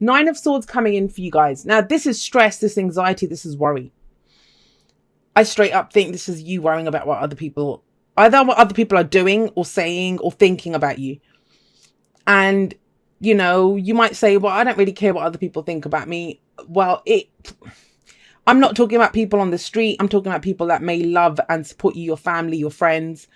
Nine of Swords coming in for you guys. Now, this is stress, this anxiety, this is worry. I straight up think this is you worrying about either what other people are doing or saying or thinking about you. And, you know, you might say, well, I don't really care what other people think about me. Well, I'm not talking about people on the street. I'm talking about people that may love and support you, your family, your friends.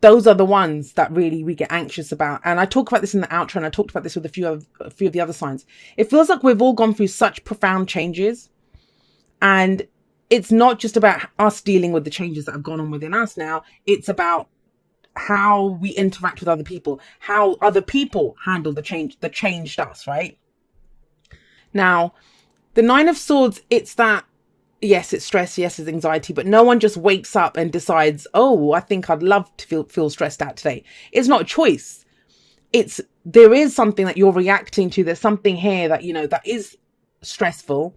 Those are the ones that really we get anxious about. And I talk about this in the outro, and I talked about this with a few of the other signs. It feels like we've all gone through such profound changes, and it's not just about us dealing with the changes that have gone on within us now. It's about how we interact with other people, how other people handle the change that changed us, right? Now, the Nine of Swords, it's that, yes, it's stress, yes, it's anxiety, but no one just wakes up and decides, oh, I think I'd love to feel stressed out today. It's not a choice. There is something that you're reacting to. There's something here that, you know, that is stressful.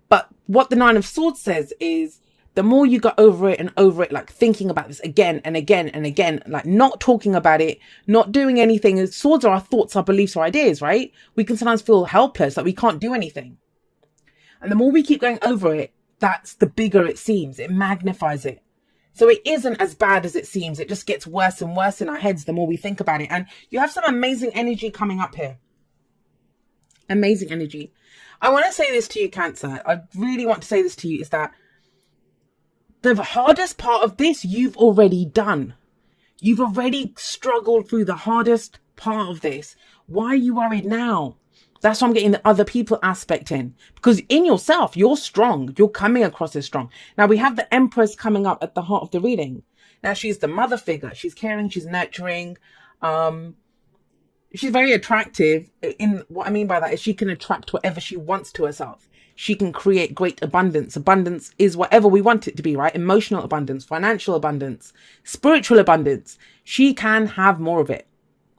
But what the Nine of Swords says is the more you go over it and over it, like thinking about this again and again and again, like not talking about it, not doing anything. Swords are our thoughts, our beliefs, our ideas, right? We can sometimes feel helpless, like we can't do anything. And the more we keep going over it, that's the bigger it seems. It magnifies it. So it isn't as bad as it seems. It just gets worse and worse in our heads the more we think about it. And you have some amazing energy coming up here. Amazing energy. I want to say this to you, Cancer. I really want to say this to you, is that the hardest part of this you've already done. You've already struggled through the hardest part of this. Why are you worried now? That's why I'm getting the other people aspect in. Because in yourself, you're strong. You're coming across as strong. Now, we have the Empress coming up at the heart of the reading. Now, she's the mother figure. She's caring. She's nurturing. She's very attractive. In what I mean by that is she can attract whatever she wants to herself. She can create great abundance. Abundance is whatever we want it to be, right? Emotional abundance, financial abundance, spiritual abundance. She can have more of it.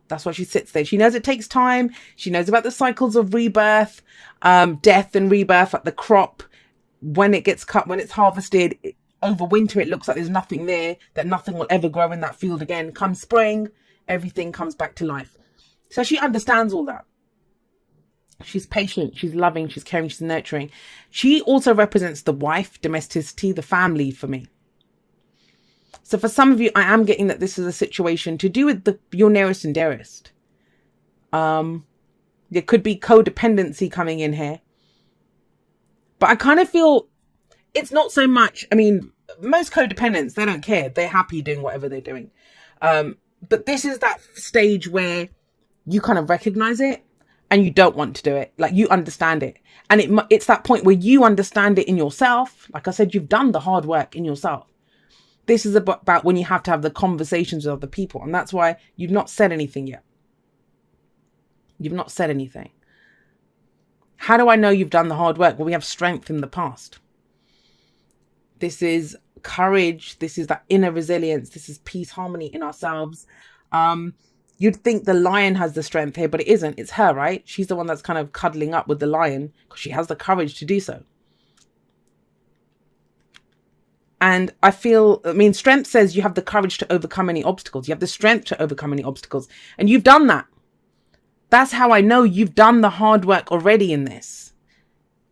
That's why she sits there. She knows it takes time. She knows about the cycles of rebirth, death and rebirth, like the crop. When it gets cut, when it's harvested, over winter, it looks like there's nothing there, that nothing will ever grow in that field again. Come spring, everything comes back to life. So she understands all that. She's patient, she's loving, she's caring, she's nurturing. She also represents the wife, domesticity, the family for me. So for some of you, I am getting that this is a situation to do with your nearest and dearest. There could be codependency coming in here. But I kind of feel it's not so much. I mean, most codependents, they don't care. They're happy doing whatever they're doing. But this is that stage where you kind of recognize it and you don't want to do it. Like, you understand it. And it's that point where you understand it in yourself. Like I said, you've done the hard work in yourself. This is about when you have to have the conversations with other people. And that's why you've not said anything yet. You've not said anything. How do I know you've done the hard work? Well, we have strength in the past. This is courage. This is that inner resilience. This is peace, harmony in ourselves. You'd think the lion has the strength here, but it isn't. It's her, right? She's the one that's kind of cuddling up with the lion because she has the courage to do so. And I mean, strength says you have the courage to overcome any obstacles. You have the strength to overcome any obstacles. And you've done that. That's how I know you've done the hard work already in this.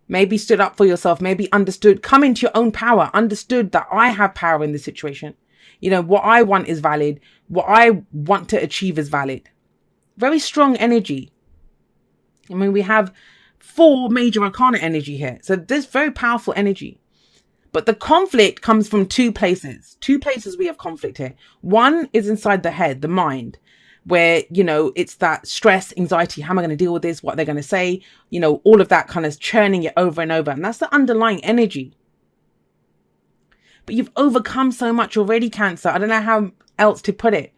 Maybe stood up for yourself, maybe understood, come into your own power, understood that I have power in this situation. You know, what I want is valid. What I want to achieve is valid. Very strong energy. I mean, we have 4 major arcana energy here. So there's very powerful energy. But the conflict comes from 2 places. 2 places we have conflict here. One is inside the head, the mind, where, you know, it's that stress, anxiety. How am I going to deal with this? What are they going to say? You know, all of that kind of churning it over and over. And that's the underlying energy. But you've overcome so much already, Cancer. I don't know how else to put it.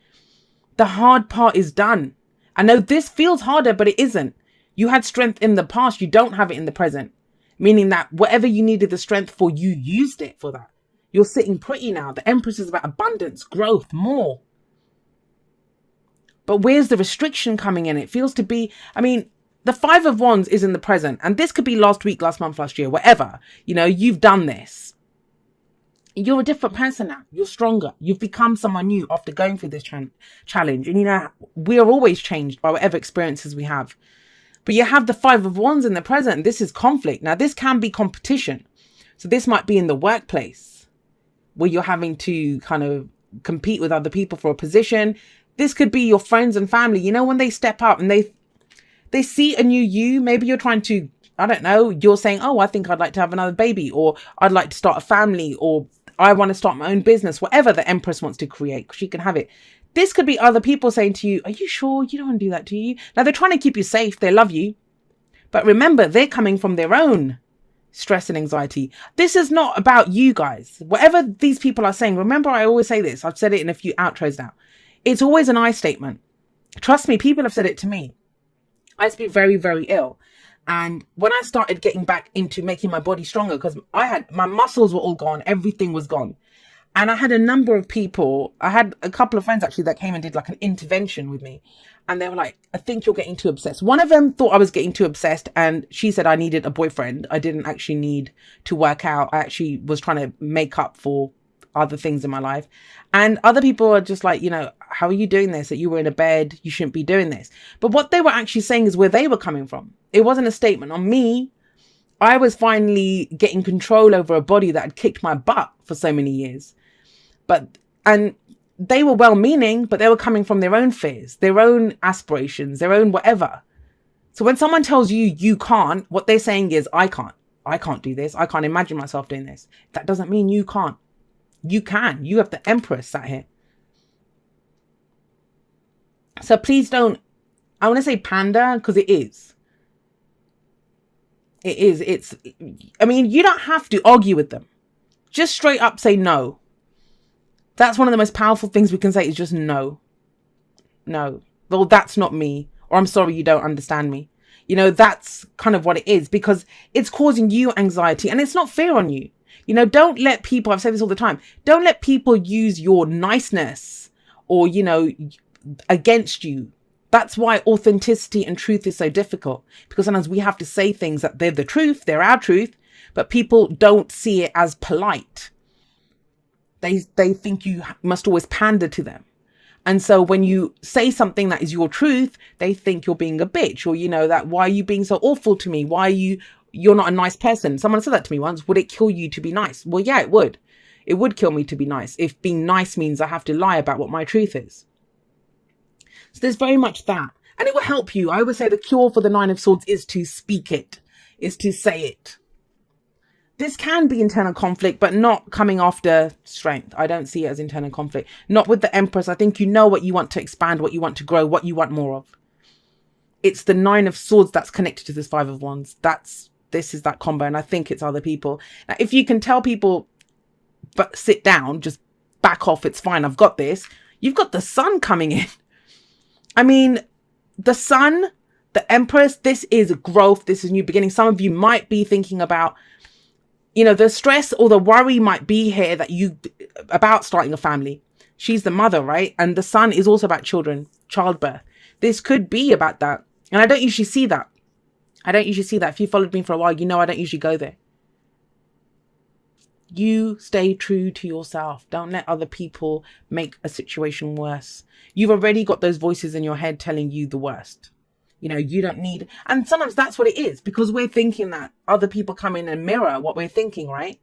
The hard part is done. I know this feels harder, but it isn't. You had strength in the past. You don't have it in the present. Meaning that whatever you needed the strength for, you used it for that. You're sitting pretty now. The Empress is about abundance, growth, more. But where's the restriction coming in? It feels to be, I mean, the 5 of Wands is in the present. And this could be last week, last month, last year, whatever. You know, you've done this. You're a different person now. You're stronger. You've become someone new after going through this challenge. And, you know, we are always changed by whatever experiences we have. But you have the Five of Wands in the present. This is conflict. Now, this can be competition. So this might be in the workplace where you're having to kind of compete with other people for a position. This could be your friends and family. You know, when they step up and they see a new you, maybe you're trying to, I don't know, you're saying, oh, I think I'd like to have another baby, or I'd like to start a family, or I want to start my own business, whatever the Empress wants to create, she can have it. This could be other people saying to you, are you sure you don't want to do that, do you? Now, they're trying to keep you safe. They love you. But remember, they're coming from their own stress and anxiety. This is not about you guys. Whatever these people are saying, remember, I always say this. I've said it in a few outros now. It's always an I statement. Trust me, people have said it to me. I used to be very, very ill. And when I started getting back into making my body stronger, because my muscles were all gone, everything was gone. And I had a number of people, I had a couple of friends actually that came and did like an intervention with me. And they were like, I think you're getting too obsessed. One of them thought I was getting too obsessed, and she said I needed a boyfriend. I didn't actually need to work out. I actually was trying to make up for other things in my life. And other people are just like, you know, how are you doing this? That you were in a bed, you shouldn't be doing this. But what they were actually saying is where they were coming from. It wasn't a statement on me. I was finally getting control over a body that had kicked my butt for so many years. And they were well-meaning, but they were coming from their own fears, their own aspirations, their own whatever. So when someone tells you, you can't, what they're saying is, I can't do this. I can't imagine myself doing this. That doesn't mean you can't. You can. You have the Empress sat here. So please don't, I want to say pander, because it is. It is. I mean, you don't have to argue with them. Just straight up say no. That's one of the most powerful things we can say is just no. No. Well, that's not me. Or I'm sorry, you don't understand me. You know, that's kind of what it is, because it's causing you anxiety and it's not fair on you. You know, don't let people, I've said this all the time, don't let people use your niceness or, you know, against you. That's why authenticity and truth is so difficult, because sometimes we have to say things that they're the truth, they're our truth, but people don't see it as polite. They think you must always pander to them. And so when you say something that is your truth, they think you're being a bitch, or, you know, that why are you being so awful to me? Why are you're not a nice person? Someone said that to me once. Would it kill you to be nice? Well, yeah, it would. It would kill me to be nice. If being nice means I have to lie about what my truth is. So there's very much that. And it will help you. I always say the cure for the Nine of Swords is to speak it, is to say it. This can be internal conflict, but not coming after strength. I don't see it as internal conflict. Not with the Empress. I think you know what you want to expand, what you want to grow, what you want more of. It's the Nine of Swords that's connected to this Five of Wands. This is that combo, and I think it's other people. Now, if you can tell people, but sit down, just back off, it's fine, I've got this. You've got the Sun coming in. I mean, the Sun, the Empress, this is growth. This is new beginning. Some of you might be thinking about, you know, the stress or the worry might be here that about starting a family. She's the mother, right? And the Sun is also about children, childbirth. This could be about that. And I don't usually see that. If you followed me for a while, you know I don't usually go there. You stay true to yourself. Don't let other people make a situation worse. You've already got those voices in your head telling you the worst. You know, you don't need, and sometimes that's what it is, because we're thinking that other people come in and mirror what we're thinking, right?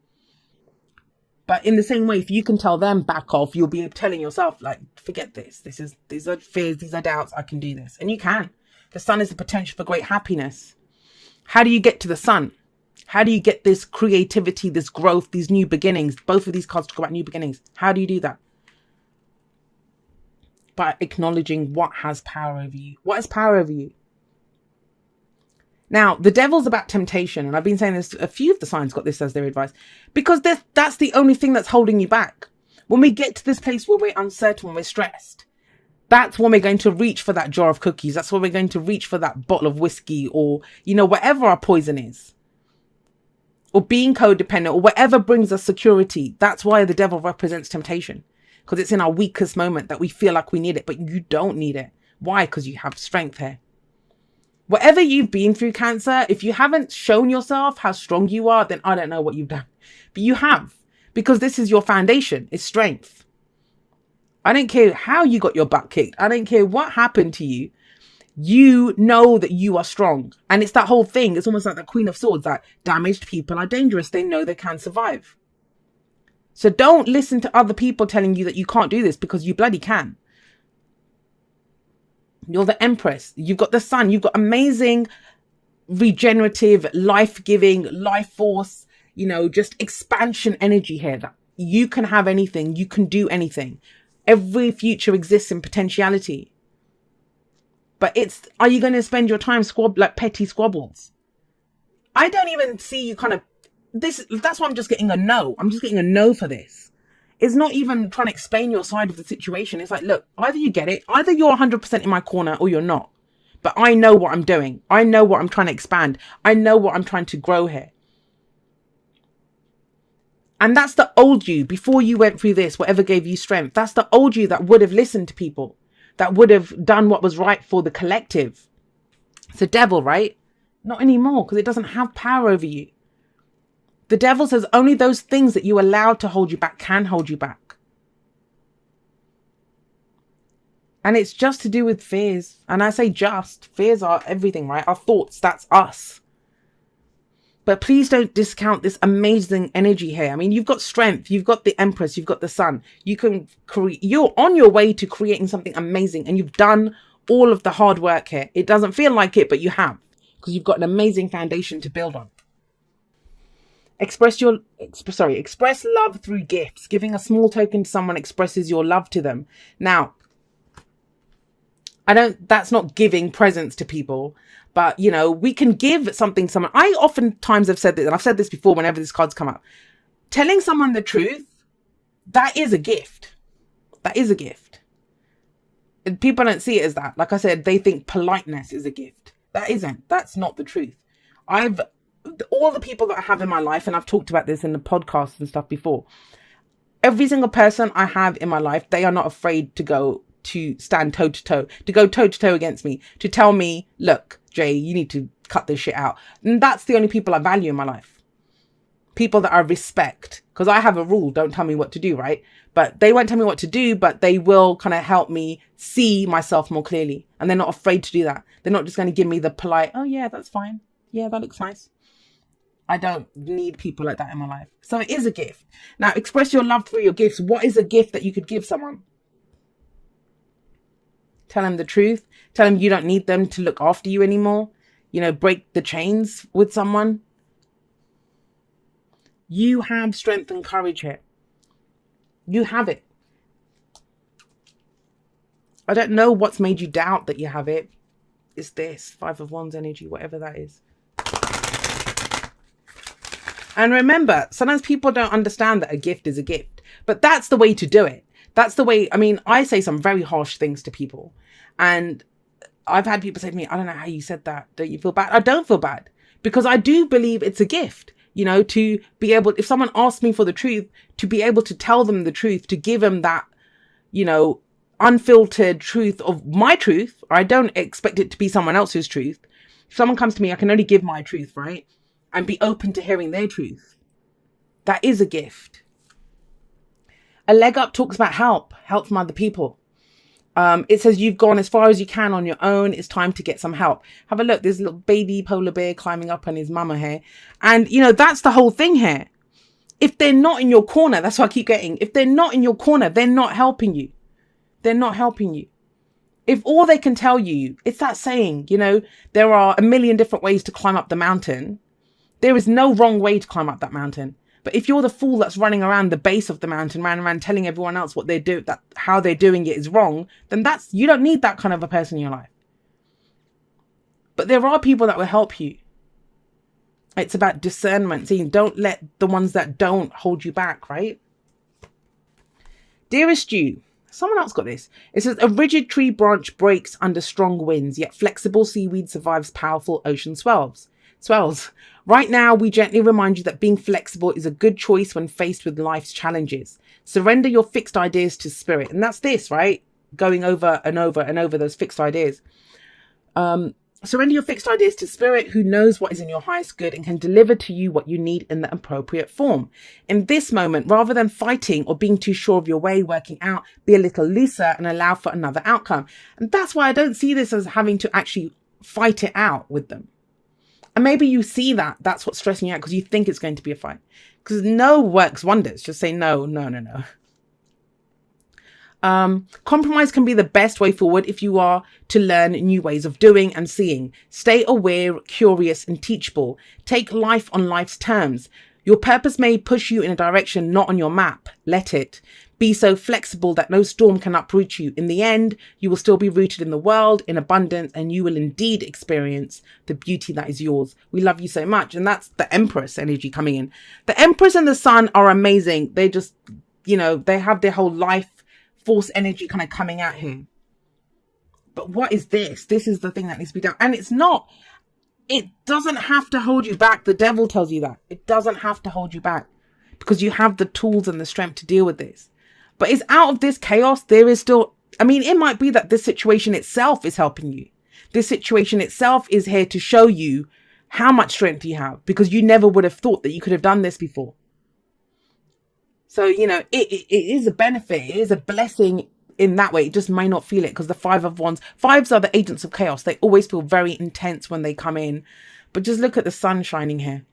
But in the same way, if you can tell them back off, you'll be telling yourself, like, forget this. These are fears, these are doubts. I can do this. And you can. The Sun is the potential for great happiness. How do you get to the Sun? How do you get this creativity, this growth, these new beginnings? Both of these cards talk about new beginnings. How do you do that? By acknowledging what has power over you. What has power over you? Now, the Devil's about temptation. And I've been saying this, a few of the signs got this as their advice. Because that's the only thing that's holding you back. When we get to this place where we're uncertain, when we're stressed, that's when we're going to reach for that jar of cookies. That's when we're going to reach for that bottle of whiskey, or, you know, whatever our poison is. Or being codependent, or whatever brings us security. That's why the Devil represents temptation. Because it's in our weakest moment that we feel like we need it, but you don't need it. Why? Because you have strength here. Whatever you've been through, Cancer, if you haven't shown yourself how strong you are, then I don't know what you've done. But you have. Because this is your foundation. It's strength. I don't care how you got your butt kicked. I don't care what happened to you. You know that you are strong. And it's that whole thing. It's almost like the Queen of Swords, that damaged people are dangerous. They know they can survive. So don't listen to other people telling you that you can't do this, because you bloody can. You're the Empress. You've got the sun. You've got amazing, regenerative, life-giving, life force, just expansion energy here. That you can have anything. You can do anything. Every future exists in potentiality. But are you going to spend your time petty squabbles? I don't even see you that's why I'm just getting a no. I'm just getting a no for this. It's not even trying to explain your side of the situation. It's like, look, either you get it, either you're 100% in my corner or you're not. But I know what I'm doing. I know what I'm trying to expand. I know what I'm trying to grow here. And that's the old you before you went through this, whatever gave you strength. That's the old you that would have listened to people, that would have done what was right for the collective. It's the devil, right? Not anymore, because it doesn't have power over you. The devil says only those things that you allowed to hold you back can hold you back. And it's just to do with fears. And I say fears are everything, right? Our thoughts, that's us. But please don't discount this amazing energy here. I mean, you've got strength, you've got the Empress, you've got the sun. You're on your way to creating something amazing, and you've done all of the hard work here. It doesn't feel like it, but you have, because you've got an amazing foundation to build on. Express love through gifts. Giving a small token to someone expresses your love to them. Now, that's not giving presents to people, but we can give something to someone. I oftentimes have said this, and I've said this before whenever these cards come up. Telling someone the truth, that is a gift. That is a gift. And people don't see it as that. Like I said, they think politeness is a gift. That isn't. That's not the truth. All the people that I have in my life, and I've talked about this in the podcast and stuff before, every single person I have in my life, they are not afraid to stand toe to toe, to go toe to toe against me, to tell me, look, Jay, you need to cut this shit out. And that's the only people I value in my life. People that I respect, because I have a rule, don't tell me what to do, right? But they won't tell me what to do, but they will kind of help me see myself more clearly. And they're not afraid to do that. They're not just going to give me the polite, oh yeah, that's fine. Yeah, that looks nice. I don't need people like that in my life. So it is a gift. Now, express your love through your gifts. What is a gift that you could give someone? Tell them the truth. Tell them you don't need them to look after you anymore. Break the chains with someone. You have strength and courage here. You have it. I don't know what's made you doubt that you have it. It's this 5 of Wands energy, whatever that is. And remember, sometimes people don't understand that a gift is a gift, but that's the way to do it. That's the way. I mean, I say some very harsh things to people, and I've had people say to me, I don't know how you said that. Don't you feel bad? I don't feel bad, because I do believe it's a gift, to be able, if someone asks me for the truth, to be able to tell them the truth, to give them that, unfiltered truth of my truth. I don't expect it to be someone else's truth. If someone comes to me, I can only give my truth, right? And be open to hearing their truth. That is a gift. A leg up talks about help from other people. It says you've gone as far as you can on your own. It's time to get some help. Have a look. There's a little baby polar bear climbing up on his mama here. And, that's the whole thing here. If they're not in your corner, that's what I keep getting. If they're not in your corner, they're not helping you. They're not helping you. If all they can tell you, it's that saying, there are a million different ways to climb up the mountain. There is no wrong way to climb up that mountain. But if you're the fool that's running around the base of the mountain, running around telling everyone else what they do, that how they're doing it is wrong, then you don't need that kind of a person in your life. But there are people that will help you. It's about discernment. See, don't let the ones that don't hold you back, right? Dearest you, someone else got this. It says, a rigid tree branch breaks under strong winds, yet flexible seaweed survives powerful ocean swells. Right now, we gently remind you that being flexible is a good choice when faced with life's challenges. Surrender your fixed ideas to spirit. And that's this, right? Going over and over and over those fixed ideas. Surrender your fixed ideas to spirit, who knows what is in your highest good and can deliver to you what you need in the appropriate form. In this moment, rather than fighting or being too sure of your way, working out, be a little looser and allow for another outcome. And that's why I don't see this as having to actually fight it out with them. And maybe you see that that's what's stressing you out because you think it's going to be a fight. Because no works wonders. Just say no, no, no, no. Compromise can be the best way forward if you are to learn new ways of doing and seeing. Stay aware, curious, and teachable. Take life on life's terms. Your purpose may push you in a direction not on your map. Let it. Be so flexible that no storm can uproot you. In the end, you will still be rooted in the world, in abundance, and you will indeed experience the beauty that is yours. We love you so much. And that's the Empress energy coming in. The Empress and the Sun are amazing. They just, they have their whole life force energy kind of coming out here. But what is this? This is the thing that needs to be done. And it doesn't have to hold you back. The devil tells you that. It doesn't have to hold you back because you have the tools and the strength to deal with this. But it's out of this chaos. There is still, it might be that this situation itself is helping you. This situation itself is here to show you how much strength you have because you never would have thought that you could have done this before. So, it is a benefit. It is a blessing in that way. It just may not feel it because the Five of Wands, fives are the agents of chaos. They always feel very intense when they come in. But just look at the sun shining here.